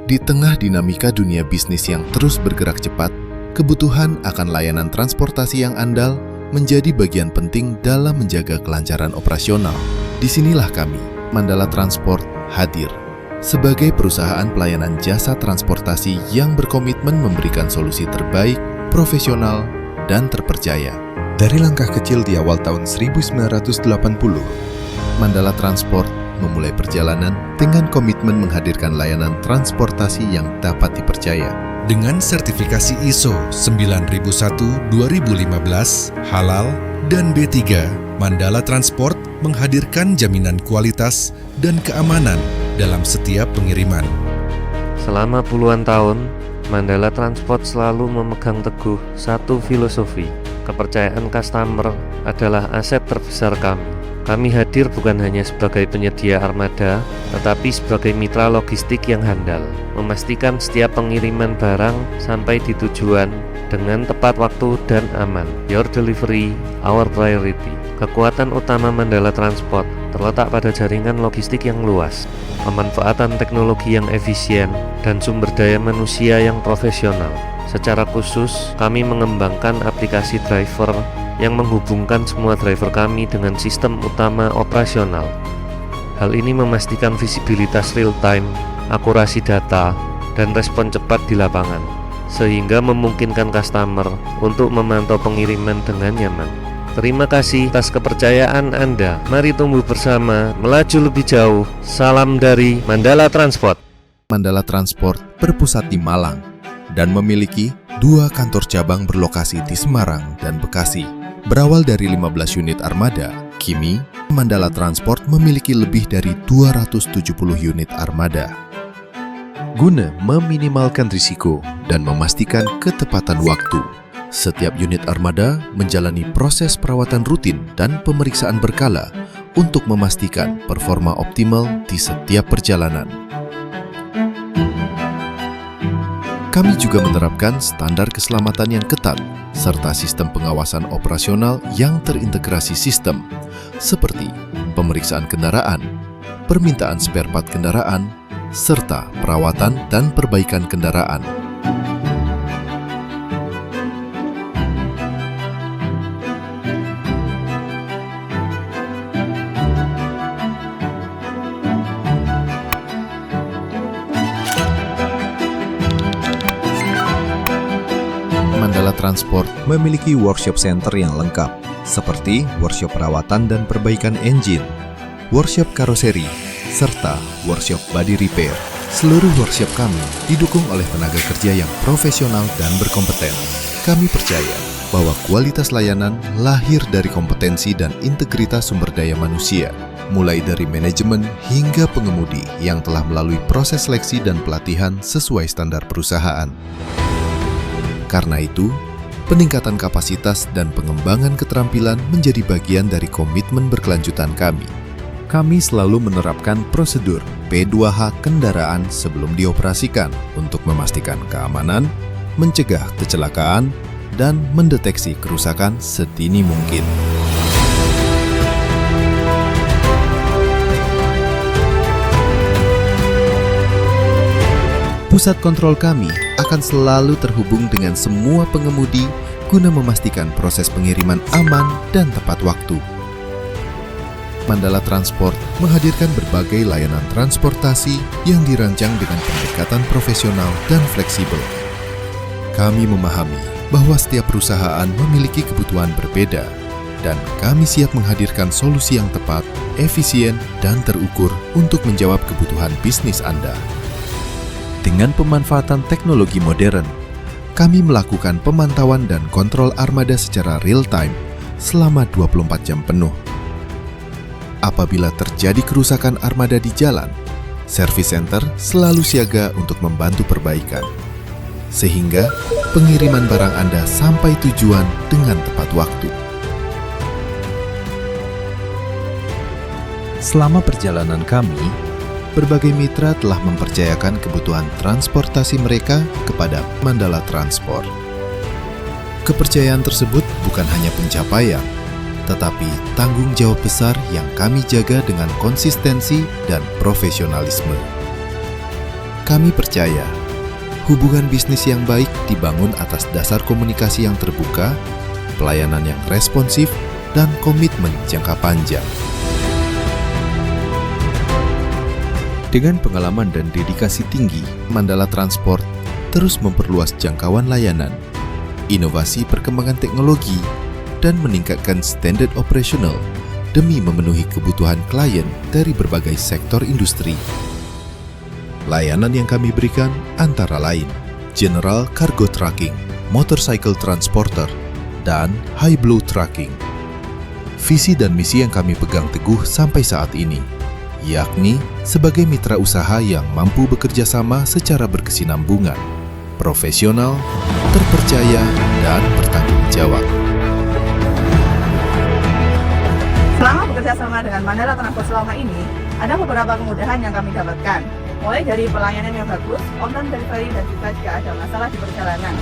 Di tengah dinamika dunia bisnis yang terus bergerak cepat, kebutuhan akan layanan transportasi yang andal menjadi bagian penting dalam menjaga kelancaran operasional. Disinilah kami, Mandala Transport, hadir sebagai perusahaan pelayanan jasa transportasi yang berkomitmen memberikan solusi terbaik, profesional, dan terpercaya. Dari langkah kecil di awal tahun 1980, Mandala Transport memulai perjalanan dengan komitmen menghadirkan layanan transportasi yang dapat dipercaya. dengan sertifikasi ISO 9001-2015, halal, dan B3, Mandala Transport menghadirkan jaminan kualitas dan keamanan dalam setiap pengiriman. Selama puluhan tahun, Mandala Transport selalu memegang teguh satu filosofi. Kepercayaan customer adalah aset terbesar kami. Kami hadir bukan hanya sebagai penyedia armada, tetapi sebagai mitra logistik yang handal, memastikan setiap pengiriman barang sampai di tujuan dengan tepat waktu dan aman. Your delivery, our priority. Kekuatan utama Mandala Transport terletak pada jaringan logistik yang luas, pemanfaatan teknologi yang efisien, dan sumber daya manusia yang profesional. Secara khusus, kami mengembangkan aplikasi driver yang menghubungkan semua driver kami dengan sistem utama operasional. Hal ini memastikan visibilitas real-time, akurasi data, dan respon cepat di lapangan, sehingga memungkinkan customer untuk memantau pengiriman dengan nyaman. Terima kasih atas kepercayaan Anda. Mari tumbuh bersama, melaju lebih jauh. Salam dari Mandala Transport. Mandala Transport berpusat di Malang dan memiliki 2 kantor cabang berlokasi di Semarang dan Bekasi. Berawal dari 15 unit armada, kini Mandala Transport memiliki lebih dari 270 unit armada. Guna meminimalkan risiko dan memastikan ketepatan waktu, setiap unit armada menjalani proses perawatan rutin dan pemeriksaan berkala untuk memastikan performa optimal di setiap perjalanan. Kami juga menerapkan standar keselamatan yang ketat serta sistem pengawasan operasional yang terintegrasi sistem seperti pemeriksaan kendaraan, permintaan spare part kendaraan, serta perawatan dan perbaikan kendaraan. Mandala Transport memiliki workshop center yang lengkap, seperti workshop perawatan dan perbaikan engine, workshop karoseri, serta workshop body repair. Seluruh workshop kami didukung oleh tenaga kerja yang profesional dan berkompeten. Kami percaya bahwa kualitas layanan lahir dari kompetensi dan integritas sumber daya manusia, mulai dari manajemen hingga pengemudi yang telah melalui proses seleksi dan pelatihan sesuai standar perusahaan. Karena itu, peningkatan kapasitas dan pengembangan keterampilan menjadi bagian dari komitmen berkelanjutan kami. Kami selalu menerapkan prosedur P2H kendaraan sebelum dioperasikan untuk memastikan keamanan, mencegah kecelakaan, dan mendeteksi kerusakan sedini mungkin. Pusat kontrol kami akan selalu terhubung dengan semua pengemudi guna memastikan proses pengiriman aman dan tepat waktu. Mandala Transport menghadirkan berbagai layanan transportasi yang dirancang dengan pendekatan profesional dan fleksibel. Kami memahami bahwa setiap perusahaan memiliki kebutuhan berbeda, dan kami siap menghadirkan solusi yang tepat, efisien, dan terukur untuk menjawab kebutuhan bisnis Anda. Dengan pemanfaatan teknologi modern, kami melakukan pemantauan dan kontrol armada secara real-time selama 24 jam penuh. Apabila terjadi kerusakan armada di jalan, Service Center selalu siaga untuk membantu perbaikan, sehingga pengiriman barang Anda sampai tujuan dengan tepat waktu. Selama perjalanan kami, berbagai mitra telah mempercayakan kebutuhan transportasi mereka kepada Mandala Transport. Kepercayaan tersebut bukan hanya pencapaian, tetapi tanggung jawab besar yang kami jaga dengan konsistensi dan profesionalisme. Kami percaya, hubungan bisnis yang baik dibangun atas dasar komunikasi yang terbuka, pelayanan yang responsif, dan komitmen jangka panjang. Dengan pengalaman dan dedikasi tinggi, Mandala Transport terus memperluas jangkauan layanan, inovasi perkembangan teknologi, dan meningkatkan standar operasional demi memenuhi kebutuhan klien dari berbagai sektor industri. Layanan yang kami berikan antara lain General Cargo Trucking, Motorcycle Transporter, dan High Blue Trucking. Visi dan misi yang kami pegang teguh sampai saat ini, yakni sebagai mitra usaha yang mampu bekerja sama secara berkesinambungan, profesional, terpercaya, dan bertanggung jawab. Selama bekerja sama dengan Mandala Transport selama ini, ada beberapa kemudahan yang kami dapatkan. Mulai dari pelayanan yang bagus, on-time delivery, dan juga jika ada masalah di perjalanan.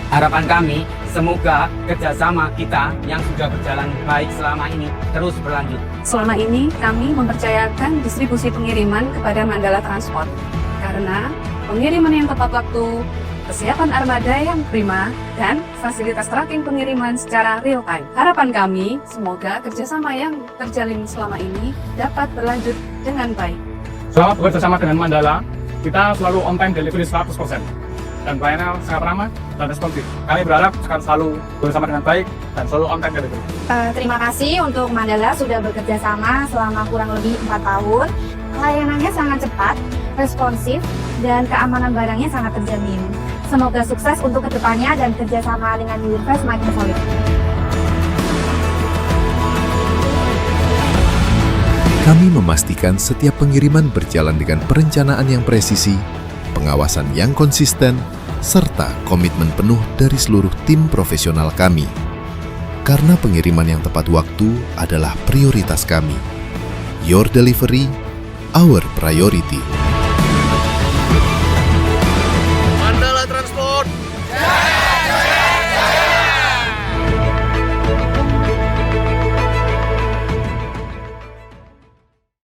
Harapan kami, semoga kerjasama kita yang sudah berjalan baik selama ini terus berlanjut. Selama ini kami mempercayakan distribusi pengiriman kepada Mandala Transport karena pengiriman yang tepat waktu, kesiapan armada yang prima, dan fasilitas tracking pengiriman secara real time. Harapan kami, semoga kerjasama yang terjalin selama ini dapat berlanjut dengan baik. Selama bekerja sama dengan Mandala, kita selalu on time delivery 100%. Dan pelayanan sangat ramah dan responsif. Kami berharap akan selalu bersama dengan baik dan selalu on time delivery. Terima kasih untuk Mandala sudah bekerja sama selama kurang lebih 4 tahun. Layanannya sangat cepat, responsif, dan keamanan barangnya sangat terjamin. Semoga sukses untuk kedepannya dan kerjasama dengan Universe makin solid. Kami memastikan setiap pengiriman berjalan dengan perencanaan yang presisi, pengawasan yang konsisten, serta komitmen penuh dari seluruh tim profesional kami. Karena pengiriman yang tepat waktu adalah prioritas kami. Your delivery, our priority.